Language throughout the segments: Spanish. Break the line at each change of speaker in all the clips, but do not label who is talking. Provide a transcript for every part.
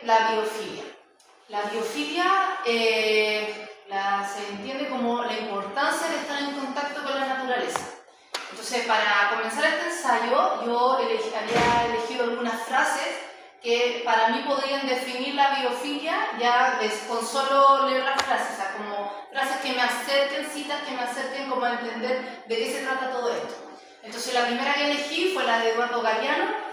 la biofilia. La biofilia se entiende como la importancia de estar en contacto con la naturaleza. Entonces, para comenzar este ensayo, yo había elegido algunas frases que para mí podrían definir la biofilia ya con solo leer las frases, o sea, como frases que me acerquen, citas que me acerquen como a entender de qué se trata todo esto. Entonces, la primera que elegí fue la de Eduardo Galeano,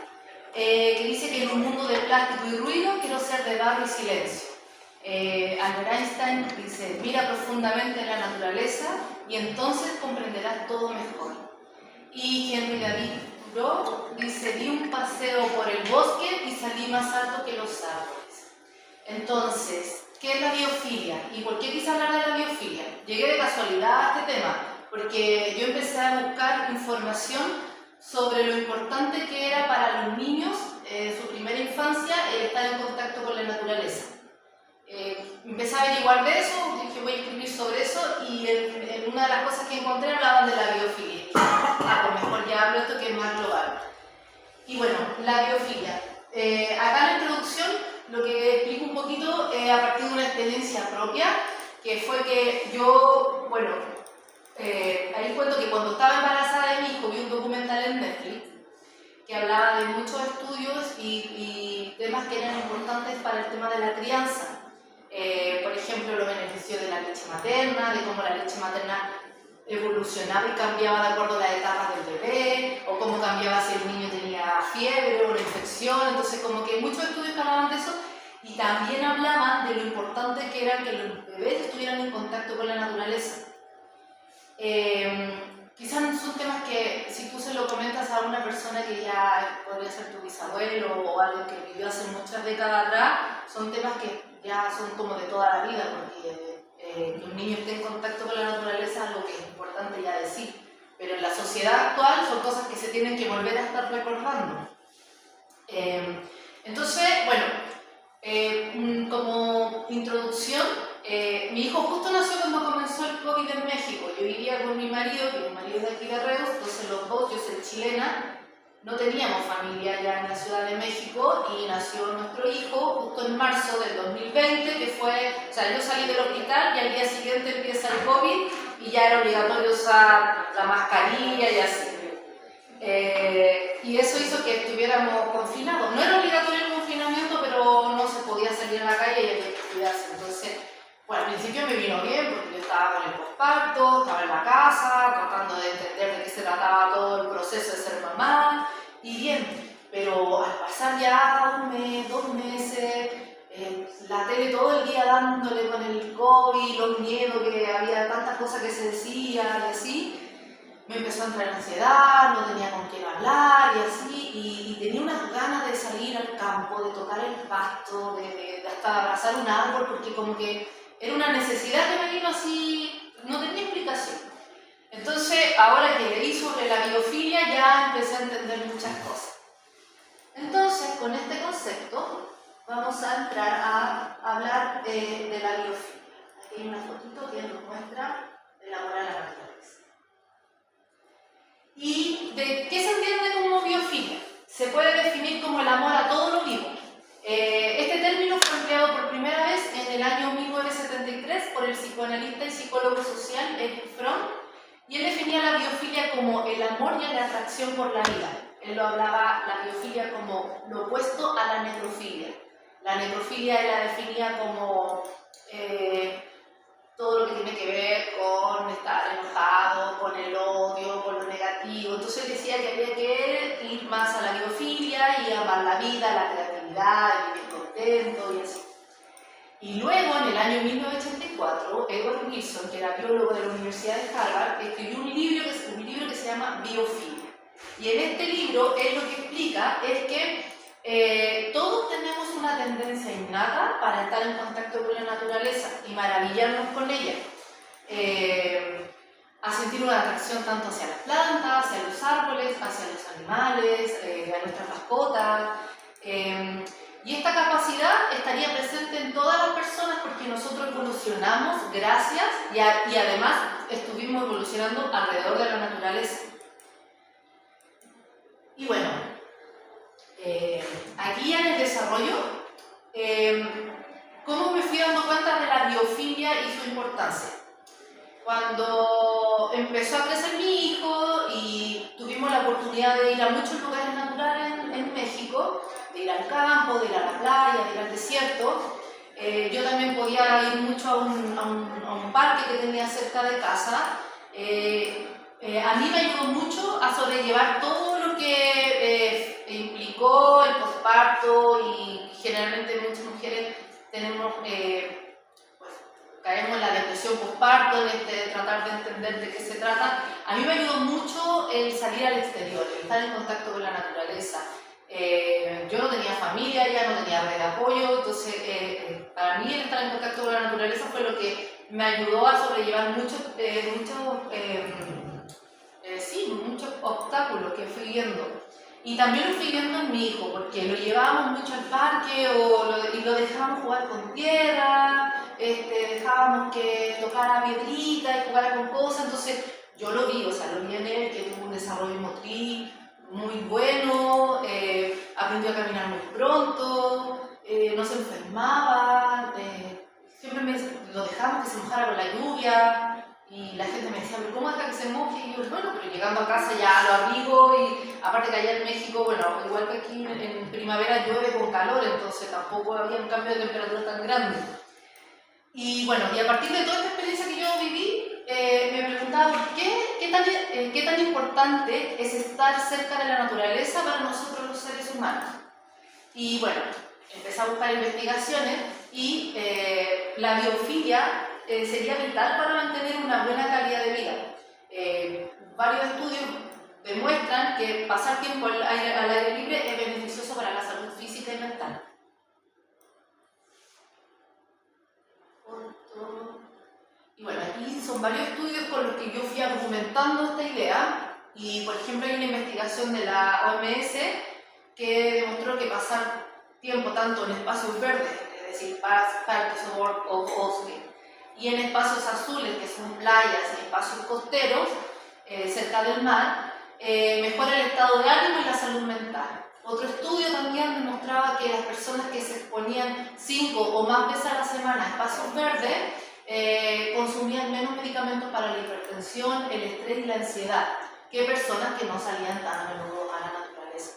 que dice que en un mundo de plástico y ruido quiero ser de barro y silencio. Albert Einstein dice, mira profundamente en la naturaleza y entonces comprenderás todo mejor. Y Henry David Thoreau dice, di un paseo por el bosque y salí más alto que los árboles. Entonces, ¿qué es la biofilia? ¿Y por qué quise hablar de la biofilia? Llegué de casualidad a este tema, porque yo empecé a buscar información sobre lo importante que era para los niños, su primera infancia, el estar en contacto con la naturaleza. Empecé a averiguar de eso, dije voy a escribir sobre eso y en una de las cosas que encontré hablaban de la biofilia. A lo mejor ya hablo esto que es más global. Y bueno, la biofilia. Acá en la introducción lo que explico un poquito es a partir de una experiencia propia, que fue que yo, bueno, ahí cuento que cuando estaba embarazada de mi hijo vi un documental en Netflix que hablaba de muchos estudios y temas que eran importantes para el tema de la crianza. Por ejemplo, los beneficios de la leche materna, de cómo la leche materna evolucionaba y cambiaba de acuerdo a las etapas del bebé, o cómo cambiaba si el niño tenía fiebre o una infección. Entonces, como que muchos estudios hablaban de eso y también hablaban de lo importante que era que los bebés estuvieran en contacto con la naturaleza. Quizás son temas que si tú se lo comentas a una persona que ya podría ser tu bisabuelo o alguien que vivió hace muchas décadas atrás, son temas que ya son como de toda la vida, porque los niños estén en contacto con la naturaleza es algo que es importante ya decir, pero en la sociedad actual son cosas que se tienen que volver a estar recordando. Entonces, bueno, como introducción, mi hijo justo nació cuando comenzó el COVID en México. Yo vivía con mi marido, que mi marido es de aquí de Reus, entonces los dos, yo soy chilena, no teníamos familia ya en la Ciudad de México y nació nuestro hijo justo en marzo del 2020, que fue, o sea, yo salí del hospital y al día siguiente empieza el COVID y ya era obligatorio usar la mascarilla y así. Y eso hizo que estuviéramos confinados. No era obligatorio el confinamiento, pero no se podía salir a la calle y había que cuidarse. Entonces, bueno, al principio me vino bien porque yo estaba con el posparto, estaba en la casa, tratando de entender de qué se trataba todo el proceso de ser mamá, y bien, pero al pasar ya un mes, 2 meses, la tele todo el día dándole con el COVID, los miedos, que había tantas cosas que se decían y así, me empezó a entrar ansiedad, no tenía con quién hablar y así, y tenía unas ganas de salir al campo, de tocar el pasto, de hasta abrazar un árbol, porque como que era una necesidad que me vino así, no tenía explicación. Entonces, ahora que leí sobre la biofilia, ya empecé a entender muchas cosas. Entonces, con este concepto, vamos a entrar a hablar de la biofilia. Aquí hay una fotito que nos muestra el amor a la naturaleza. ¿Y de qué se entiende como biofilia? Se puede definir como el amor a todo lo vivo. Este término fue empleado por primera vez en el año 1973 por el psicoanalista y psicólogo social Erich Fromm, y él definía la biofilia como el amor y la atracción por la vida. Él lo hablaba, la biofilia, como lo opuesto a la necrofilia. La necrofilia él la definía como todo lo que tiene que ver con estar enojado, con el odio, con lo negativo. Entonces él decía que había que ir más a la biofilia y amar la vida, la creatividad, el vivir contento y así. Y luego, en el año 1984, Edward Wilson, que era biólogo de la Universidad de Harvard, escribió un libro que se llama Biofilia. Y en este libro, él lo que explica es que todos tenemos una tendencia innata para estar en contacto con la naturaleza y maravillarnos con ella. A sentir una atracción tanto hacia las plantas, hacia los árboles, hacia los animales, a nuestras mascotas. Y esta capacidad estaría presente en todas las personas porque nosotros evolucionamos gracias y además estuvimos evolucionando alrededor de la naturaleza. Y bueno, aquí en el desarrollo biofilia y su importancia. Cuando empezó a crecer mi hijo y tuvimos la oportunidad de ir a muchos lugares naturales en México, de ir al campo, de ir a la playa, de ir al desierto, yo también podía ir mucho a un parque que tenía cerca de casa. A mí me ayudó mucho a sobrellevar todo lo que implicó el posparto, y generalmente muchas mujeres tenemos, caemos en la depresión posparto, en tratar de entender de qué se trata. A mí me ayudó mucho el salir al exterior, el estar en contacto con la naturaleza. Yo no tenía familia, ya no tenía red de apoyo, entonces para mí el estar en contacto con la naturaleza fue lo que me ayudó a sobrellevar muchos obstáculos que fui viendo. Y también lo fui viendo en mi hijo, porque lo llevábamos mucho al parque y lo dejábamos jugar con tierra, dejábamos que tocara piedrita y jugara con cosas. Entonces yo lo vi, lo vi en él, que tuvo un desarrollo motriz muy bueno, aprendió a caminar muy pronto, no se enfermaba, siempre lo dejábamos que se mojara con la lluvia. Y la gente me decía, ¿pero cómo deja que se moje? Y yo, bueno, pero llegando a casa ya lo abrigo, y aparte que allá en México, bueno, igual que aquí en primavera llueve con calor, entonces tampoco había un cambio de temperatura tan grande. Y bueno, y a partir de toda esta experiencia que yo viví, me preguntaba qué tan importante es estar cerca de la naturaleza para nosotros los seres humanos. Y bueno, empecé a buscar investigaciones y la biofilia sería vital para mantener una buena calidad de vida. Varios estudios demuestran que pasar tiempo al aire libre es beneficioso para la salud física y mental. Y bueno, aquí son varios estudios con los que yo fui argumentando esta idea, y por ejemplo hay una investigación de la OMS que demostró que pasar tiempo tanto en espacios verdes, es decir, parques o bosques, y en espacios azules, que son playas y espacios costeros, cerca del mar, mejora el estado de ánimo y la salud mental. Otro estudio también demostraba que las personas que se exponían 5 o más veces a la semana a espacios verdes consumían menos medicamentos para la hipertensión, el estrés y la ansiedad que personas que no salían tan a menudo a la naturaleza.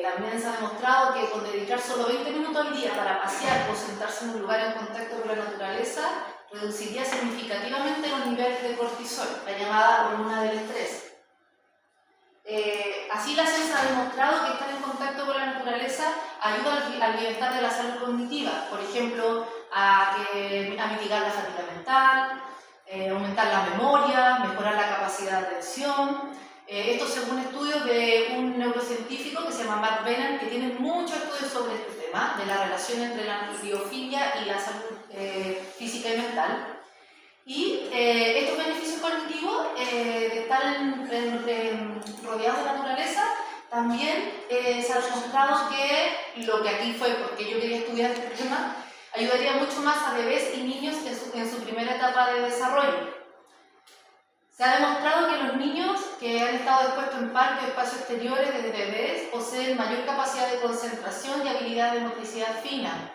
También se ha demostrado que con dedicar solo 20 minutos al día para pasear o sentarse en un lugar en contacto con la naturaleza reduciría significativamente los niveles de cortisol, la llamada hormona del estrés. Así la ciencia ha demostrado que estar en contacto con la naturaleza ayuda al bienestar de la salud cognitiva, por ejemplo, a mitigar la fatiga mental, aumentar la memoria, mejorar la capacidad de atención. Esto según estudios de un neurocientífico que se llama Mark Benham, que tiene muchos estudios sobre este tema, de la relación entre la biofilia y la salud física y mental. Y estos beneficios cognitivos de estar rodeados de la naturaleza, también se ha demostrado que lo que aquí fue porque yo quería estudiar este tema, ayudaría mucho más a bebés y niños en su primera etapa de desarrollo. Se ha demostrado que los niños que han estado expuestos en parques o espacios exteriores desde bebés poseen mayor capacidad de concentración y habilidad de motricidad fina.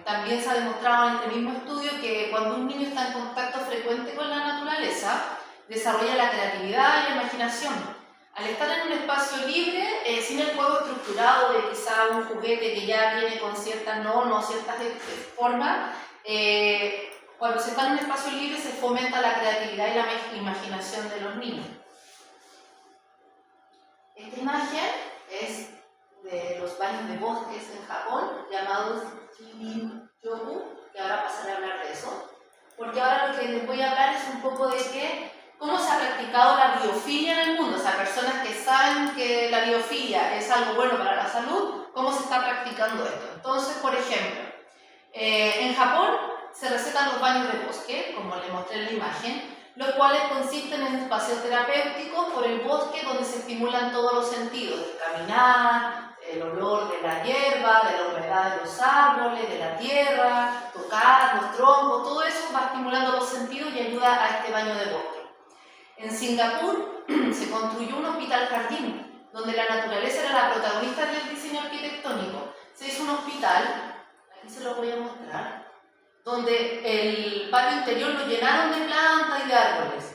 También se ha demostrado en este mismo estudio que cuando un niño está en contacto frecuente con la naturaleza, desarrolla la creatividad y la imaginación. Al estar en un espacio libre, sin el juego estructurado de quizá un juguete que ya viene con ciertas normas o ciertas formas, cuando se está en un espacio libre se fomenta la creatividad y la imaginación de los niños. Esta imagen es de los baños de bosques en Japón, llamados Shinrin-yoku, que ahora pasaré a hablar de eso, porque ahora lo que les voy a hablar es un poco de cómo se ha practicado la biofilia en el mundo, o sea, personas que saben que la biofilia es algo bueno para la salud, cómo se está practicando esto. Entonces, por ejemplo, en Japón se recetan los baños de bosque, como les mostré en la imagen, los cuales consisten en espacios terapéuticos por el bosque donde se estimulan todos los sentidos, de caminar, el olor de la hierba, de la humedad de los árboles, de la tierra, tocar los troncos, todo eso va estimulando los sentidos y ayuda a este baño de bosque. En Singapur se construyó un hospital jardín, donde la naturaleza era la protagonista del diseño arquitectónico. Se hizo un hospital, aquí se lo voy a mostrar, donde el patio interior lo llenaron de plantas y de árboles.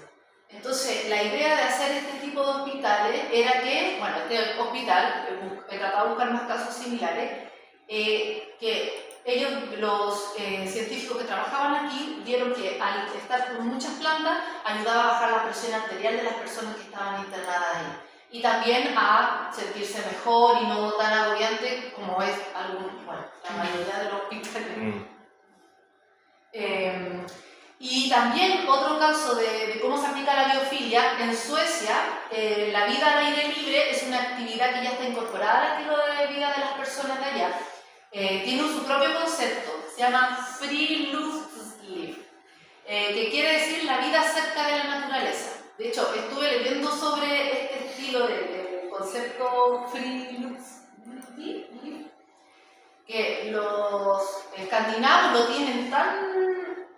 Entonces, la idea de hacer este tipo de hospitales era que, bueno, este hospital, he tratado de buscar más casos similares, que ellos, los científicos que trabajaban aquí, vieron que al estar con muchas plantas ayudaba a bajar la presión arterial de las personas que estaban internadas ahí. Y también a sentirse mejor y no tan agobiante como es la mayoría de los hospitales. Y también otro caso de cómo se aplica la biofilia, en Suecia la vida al aire libre es una actividad que ya está incorporada al estilo de vida de las personas de allá. Tiene su propio concepto, se llama Friluftsliv, que quiere decir la vida cerca de la naturaleza. De hecho, estuve leyendo sobre este estilo del concepto Friluftsliv, que los escandinavos lo tienen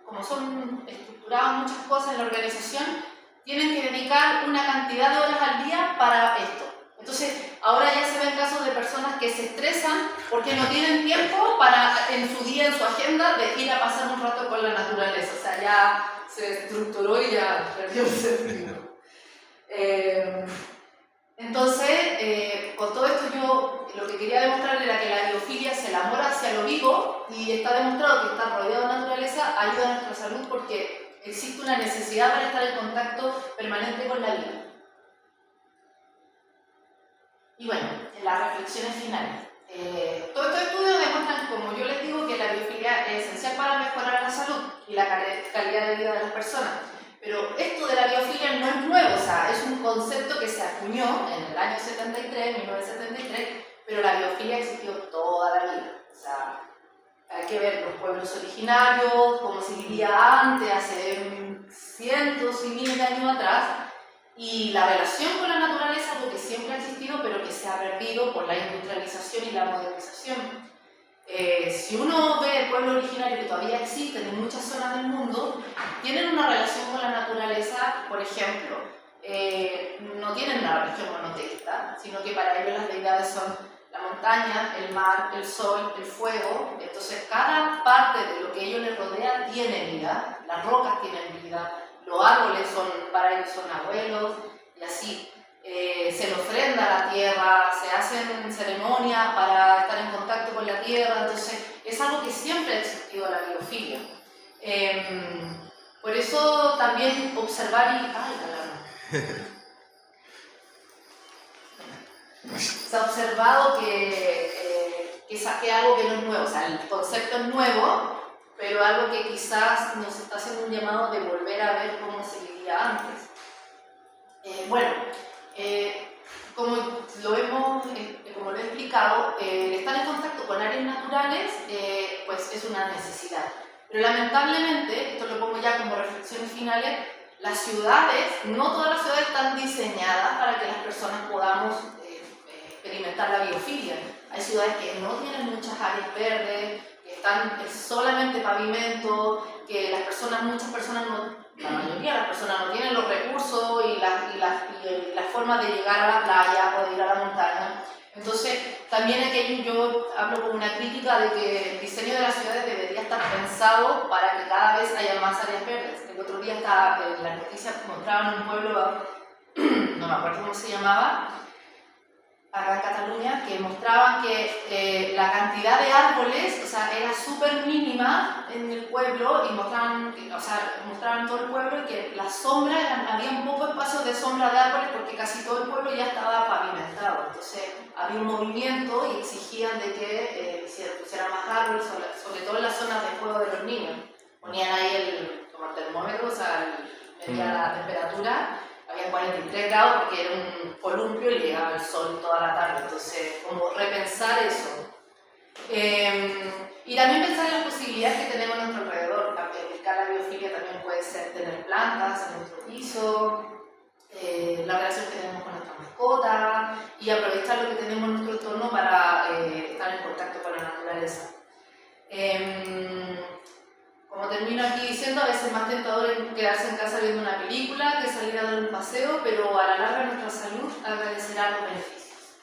como son estructuradas muchas cosas en la organización, tienen que dedicar una cantidad de horas al día para esto. Entonces, ahora ya se ven casos de personas que se estresan porque no tienen tiempo para, en su día, en su agenda, de ir a pasar un rato con la naturaleza. O sea, ya se estructuró y ya perdió el sentido. Entonces, con todo esto yo lo que quería demostrar era que la biofilia es el amor hacia lo vivo y está demostrado que estar rodeado de naturaleza ayuda a nuestra salud porque existe una necesidad para estar en contacto permanente con la vida. Y bueno, en las reflexiones finales. Todos estos estudios demuestran, como yo les digo, que la biofilia es esencial para mejorar la salud y la calidad de vida de las personas. Pero esto de la biofilia no es nuevo, o sea, es un concepto que se acuñó en el año 1973, pero la biofilia existió toda la vida. O sea, hay que ver los pueblos originarios, cómo se vivía antes, hace cientos y miles de años atrás, y la relación con la naturaleza es algo que siempre ha existido, pero que se ha perdido por la industrialización y la modernización. Si uno ve el pueblo originario que todavía existen en muchas zonas del mundo, tienen una relación con la naturaleza, por ejemplo, no tienen una religión monoteísta, sino que para ellos las deidades son la montaña, el mar, el sol, el fuego. Entonces cada parte de lo que ellos les rodea tiene vida, las rocas tienen vida, los árboles para ellos son abuelos y así. Se le ofrenda a la tierra, se hacen ceremonias para estar en contacto con la tierra, entonces es algo que siempre ha existido la biofilia. Por eso también observar se ha observado que es algo que no es nuevo, o sea, el concepto es nuevo, pero algo que quizás nos está haciendo un llamado de volver a ver cómo se vivía antes. Como lo he explicado, estar en contacto con áreas naturales pues es una necesidad. Pero lamentablemente, esto lo pongo ya como reflexiones finales, las ciudades, no todas las ciudades están diseñadas para que las personas podamos experimentar la biofilia. Hay ciudades que no tienen muchas áreas verdes, que están solamente pavimento, que muchas personas la mayoría de las personas no tienen los recursos y las formas de llegar a la playa o de ir a la montaña. Entonces, también aquí yo hablo como una crítica de que el diseño de las ciudades debería estar pensado para que cada vez haya más áreas verdes. El otro día estaba en las noticias que mostraban un pueblo, no me acuerdo cómo se llamaba, acá en Cataluña, que mostraban que la cantidad de árboles, o sea, era súper mínima en el pueblo y mostraban todo el pueblo y que las sombras, había un poco espacio de sombra de árboles porque casi todo el pueblo ya estaba pavimentado. Entonces había un movimiento y exigían de que pusieran más árboles, sobre todo en las zonas de juego de los niños. Ponían ahí como el termómetro, o sea, medía la temperatura. Había 43 grados porque era un columpio y llegaba el sol toda la tarde, entonces como repensar eso. Y también pensar en las posibilidades que tenemos a nuestro alrededor. Aplicar la biofilia también puede ser tener plantas en nuestro piso, la relación que tenemos con nuestra mascota y aprovechar lo que tenemos en nuestro entorno para estar en contacto con la naturaleza. Como termino aquí diciendo, a veces es más tentador quedarse en casa viendo una película que salir a dar un paseo, pero a la larga nuestra salud agradecerá los beneficios.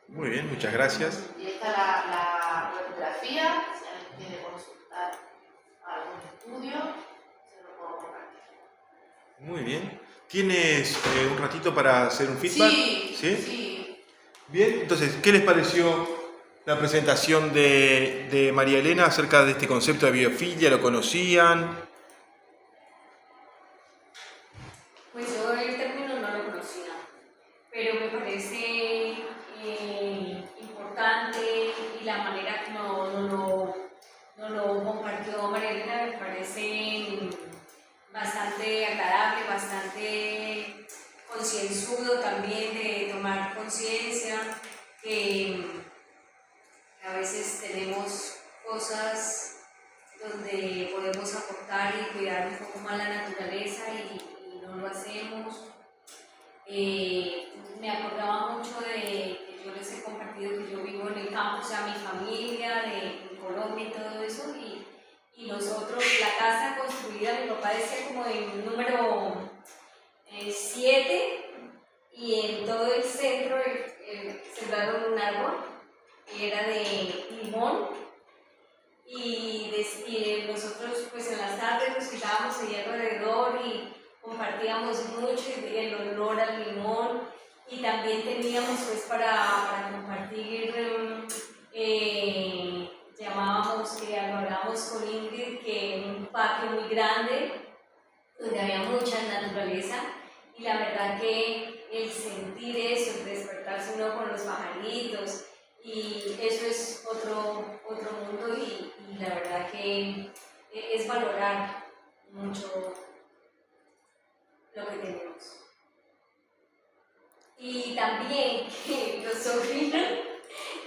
Muy bien, muchas gracias.
Y esta es la fotografía, si alguien tiene consulta.
Muy bien. ¿Tienes un ratito para hacer un feedback?
Sí,
¿Sí?
sí.
Bien, entonces, ¿qué les pareció la presentación de María Elena acerca de este concepto de biofilia? ¿Lo conocían?
Pues yo el término no lo conocía, pero me parece importante y la manera como nos lo compartió María Elena me parece bastante agradable, bastante concienzudo también de tomar conciencia que a veces tenemos cosas donde podemos aportar y cuidar un poco más la naturaleza y no lo hacemos. Me acordaba mucho de que yo les he compartido que yo vivo en el campo, o sea, mi familia de Colombia y todo eso, y nosotros, la casa construida, mi papá decía como en número 7, y en todo el centro sembraron un árbol que era de limón. Y nosotros pues en las tardes nos quitábamos ahí alrededor y compartíamos mucho y el olor al limón, y también teníamos pues para compartir, llamábamos, que hablábamos con Ingrid, que en un patio muy grande donde había mucha naturaleza, y la verdad que el sentir eso, el despertarse uno con los pajaritos, y eso es otro mundo, y la verdad que es valorar mucho lo que tenemos. Y también que los sobrinos,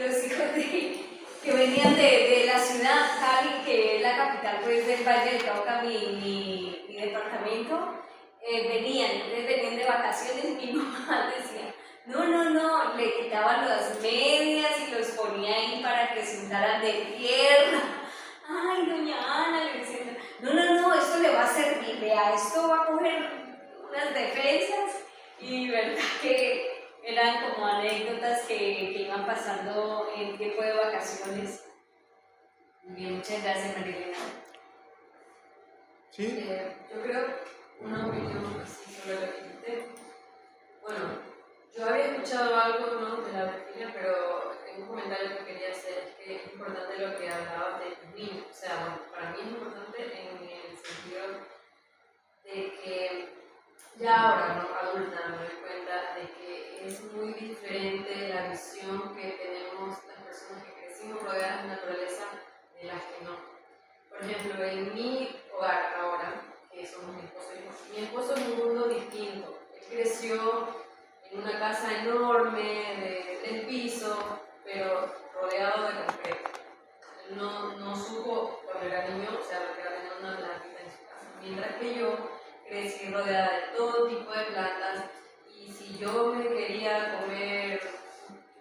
los hijos que venían de la ciudad Cali, que es la capital pues, del Valle del Cauca, mi departamento, entonces venían de vacaciones, y mi mamá decía, no, le quitaban las medias y los ponía ahí para que se untaran de tierra. Ay, doña Ana, le decía, no, esto le va a servir, vea, esto va a coger unas defensas, y verdad que eran como anécdotas que iban pasando en tiempo de vacaciones. Bien, muchas gracias, María Elena.
¿Sí?
Yo creo, una opinión así sobre lo que dijiste. Bueno, yo había escuchado algo, ¿no?, de la biofilia, pero tengo un comentario que quería hacer, es que es importante lo que hablabas de tus niños. O sea, bueno, para mí es importante en el sentido de que ya ahora, ¿no?, adulta, me doy cuenta de que es muy diferente la visión que tenemos las personas que crecimos rodeadas de naturaleza de las que no. Por ejemplo, en mi hogar ahora, que somos mi esposo y yo, mi esposo es un mundo distinto. Él creció en una casa enorme, del piso, pero rodeado de concreto. Él no supo, cuando era niño, o sea, lo que era tener una plantita en su casa. Mientras que yo crecí rodeada de todo tipo de plantas, y si yo me quería comer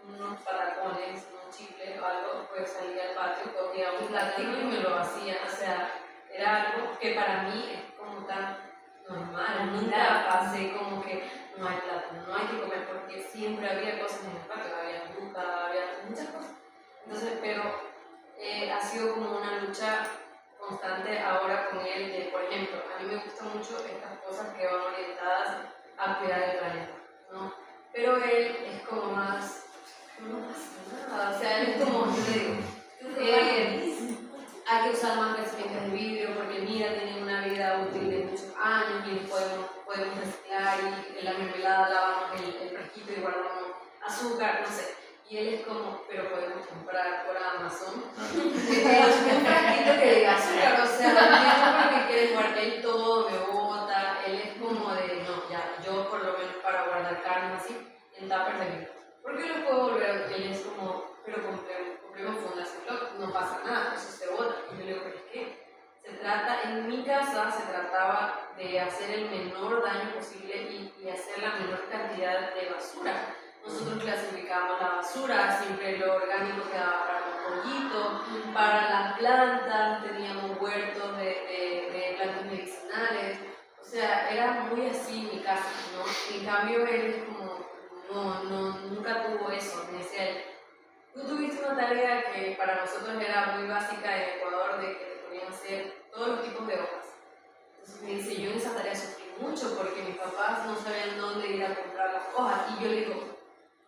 unos patacones, unos chicles o algo, pues salía al patio, cogía un plátano y me lo hacía. O sea, era algo que para mí es como tan normal. Nunca pasé como que no hay plátano, no hay que comer, porque siempre había cosas en el patio, había fruta, había muchas cosas. Entonces, pero ha sido como una lucha constante ahora con él, de, por ejemplo, a mí me gustan mucho estas cosas que van orientadas a cuidar el planeta, ¿no? Pero él es como más, no pasa nada, o sea, él es como, yo le digo, hay que usar más recipientes de vidrio, porque mira, tienen una vida útil de muchos años y podemos reciclar, y en la mermelada lavamos el frasquito y guardamos azúcar, no sé. Y él es como, pero podemos comprar por Amazon un frasquito que diga azúcar, o sea, no entiendo por qué quiere guardar, él todo me bota. Él es como de, no, ya, yo por lo menos para guardar carne así, en tupper de vidrio. ¿Por qué lo puedo volver? Él es como, pero compremos fundas en bloc, no pasa nada, eso se bota. Y yo le digo, pero es que se trata, en mi casa se trataba de hacer el menor daño posible y hacer la menor cantidad de basura. Nosotros clasificábamos la basura, siempre lo orgánico quedaba para los pollitos, para las plantas, teníamos huertos de plantas medicinales. O sea, era muy así mi casa, ¿no? En cambio, él es como, nunca tuvo eso. Me decía él, tú tuviste una tarea que para nosotros era muy básica en Ecuador, de que te ponían a hacer todos los tipos de hojas. Entonces me dice, yo en esa tarea sufrí mucho porque mis papás no sabían dónde ir a comprar las hojas. Y yo le digo,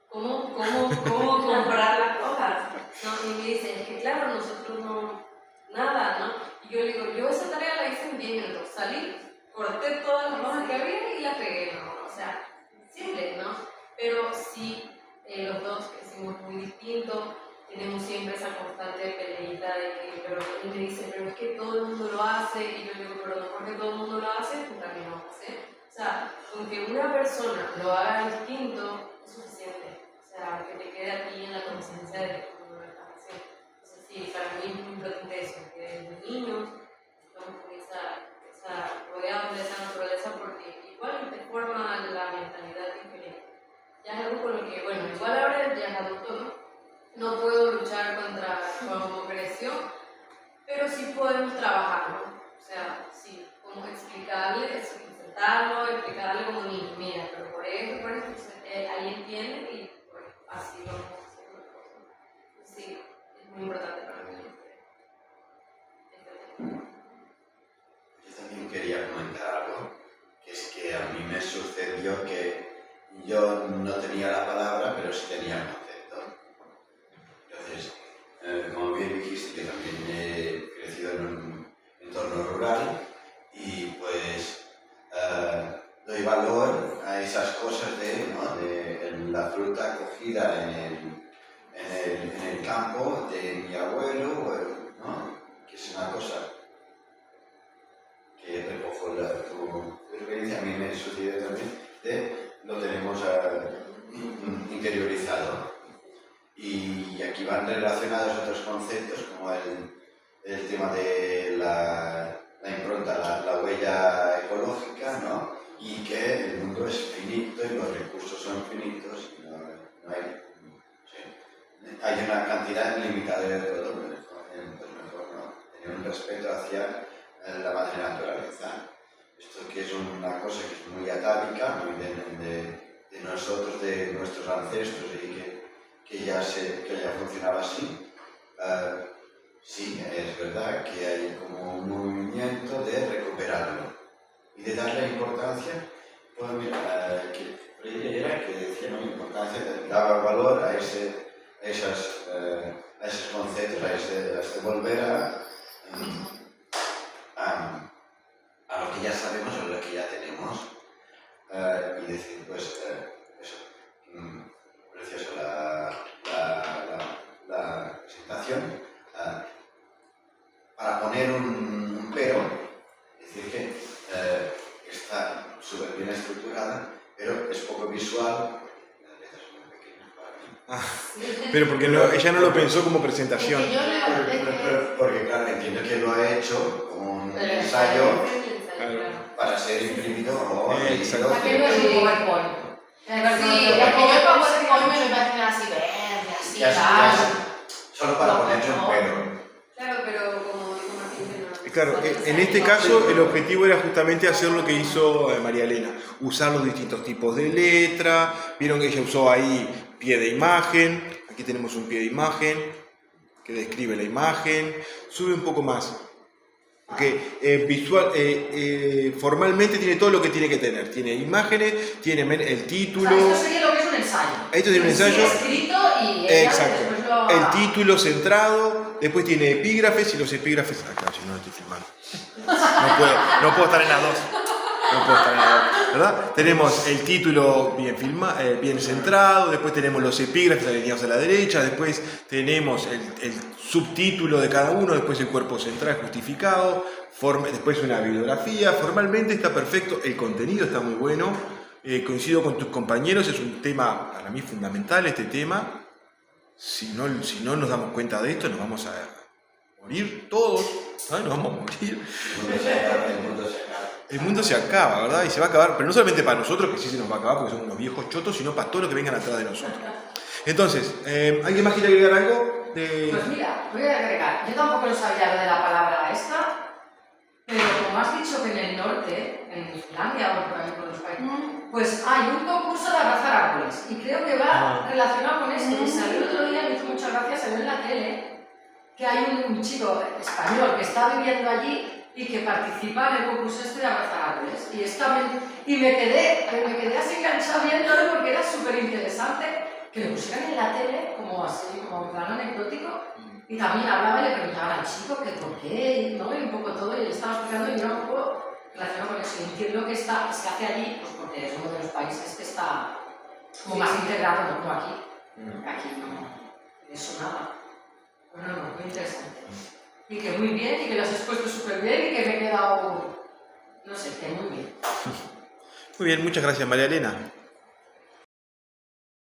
¿cómo comprar las hojas? ¿No? Y me dice, es que claro, nosotros no, nada, ¿no? Y yo le digo, yo esa tarea la hice en 10 minutos. Salí, corté todas las hojas que había y las pegué, ¿no? O sea, simple, ¿no? Pero sí, los dos crecimos muy distintos. Tenemos siempre esa constante peleita de que pero él me dice, pero es que todo el mundo lo hace, y yo le digo, pero no porque todo el mundo lo hace, tú también lo vas a hacer. O sea, con que una persona lo haga distinto es suficiente. O sea, que te quede aquí en la conciencia de que tú no lo estás haciendo. Entonces sí, para mí es muy importante eso, que desde niños estamos con rodeados de esa naturaleza porque igual te forma la mentalidad diferente. Ya es algo con lo que, bueno, igual ahora ya es adulto, ¿no? No puedo luchar contra cómo creció, pero sí podemos trabajarlo. O sea, sí, como explicarle, sentarlo, explicarle como niño, mira, pero por eso, entonces, ahí entiende y pues, así vamos haciendo las cosas. Sí, es muy importante para mí este tema.
Yo también quería comentar algo, que es que a mí me sucedió que yo no tenía la palabra, pero sí tenía el concepto. Entonces, como bien dijiste, que también he crecido en un entorno rural y pues doy valor a esas cosas de la fruta cogida en el campo de mi abuelo, ¿no? Que es una cosa que recojo tu experiencia, a mí me sucede también, lo tenemos interiorizado. Y aquí van relacionados otros conceptos como el tema de la impronta, la huella ecológica, ¿no? Y que el mundo es finito y los recursos son finitos y no hay, sí, hay una cantidad limitada de todo, pues mejor no, tener un respeto hacia la madre naturaleza. Esto que es una cosa que es muy atávica, muy de nosotros, de nuestros ancestros y que ya funcionaba así. Sí, es verdad que hay como un movimiento de recuperarlo y de darle importancia. Pues mira, que Freire era que decía la importancia, daba valor a esos conceptos, a volver a lo que ya sabemos, a lo que ya tenemos, y decir, pues, eso, preciosa la presentación, para poner un pero, es decir, que está súper bien estructurada, pero es poco visual, las letras son muy pequeñas para mí.
Pero porque ella no lo pensó como presentación.
Es que yo
Porque claro, entiendo que lo ha hecho como un ensayo para ser imprimido o
Exacto.
¿Para qué no es un PowerPoint? Sí, es que yo el PowerPoint me lo imagino así verde, así, tal.
Solo para ponerle un pero.
Claro, pero como Martín, no.
Claro, en este caso el objetivo era justamente hacer lo que hizo María Elena, usar los distintos tipos de letra. Vieron que ella usó ahí pie de imagen, aquí tenemos un pie de imagen que describe la imagen, sube un poco más. Porque formalmente tiene todo lo que tiene que tener. Tiene imágenes, tiene el título.
O sea, esto sería lo que es un ensayo.
Esto tiene un ensayo.
Sí, escrito y
exacto. El título centrado, después tiene epígrafes y los epígrafes. Ah, claro, si no estoy filmando. No puedo estar en las dos. No puedo estar en las dos, ¿verdad? Tenemos el título bien centrado, después tenemos los epígrafes alineados a la derecha, después tenemos el subtítulo de cada uno, después el cuerpo central justificado, después una bibliografía. Formalmente está perfecto, el contenido está muy bueno. Coincido con tus compañeros, es un tema para mí fundamental este tema. Si no nos damos cuenta de esto, nos vamos a morir todos, ¿sabes? Nos vamos a morir. El mundo se acaba, ¿verdad? Y se va a acabar, pero no solamente para nosotros, que sí se nos va a acabar porque somos unos viejos chotos, sino para todos los que vengan atrás de nosotros. Entonces, ¿alguien más quiere agregar algo?
Pues mira, voy a agregar. Yo tampoco lo sabía lo de la palabra esta, pero como has dicho que en el norte, en Islandia o por ahí por los países, pues hay un concurso de abrazar árboles. Y creo que va relacionado con esto. Y salió el otro día, me hizo muchas gracias, salió en la tele, que hay un chico español que está viviendo allí y que participa en el concurso este de abrazar árboles. Y me quedé así enganchada viéndolo porque era súper interesante que lo pusieran en la tele, como así, como en plan anecdótico, y también hablaba y le preguntaban al chico que por qué, ¿no? Y un poco todo, y él estaba explicando y era un poco relacionado con eso. Y entiendo que se hace allí, pues porque es uno de los países que está como más integrado, no como aquí. Aquí no, eso nada. No, muy interesante. Y que muy bien, y que lo has expuesto súper bien, y que me he quedado, no sé, que muy bien.
Muy bien, muchas gracias, María Elena.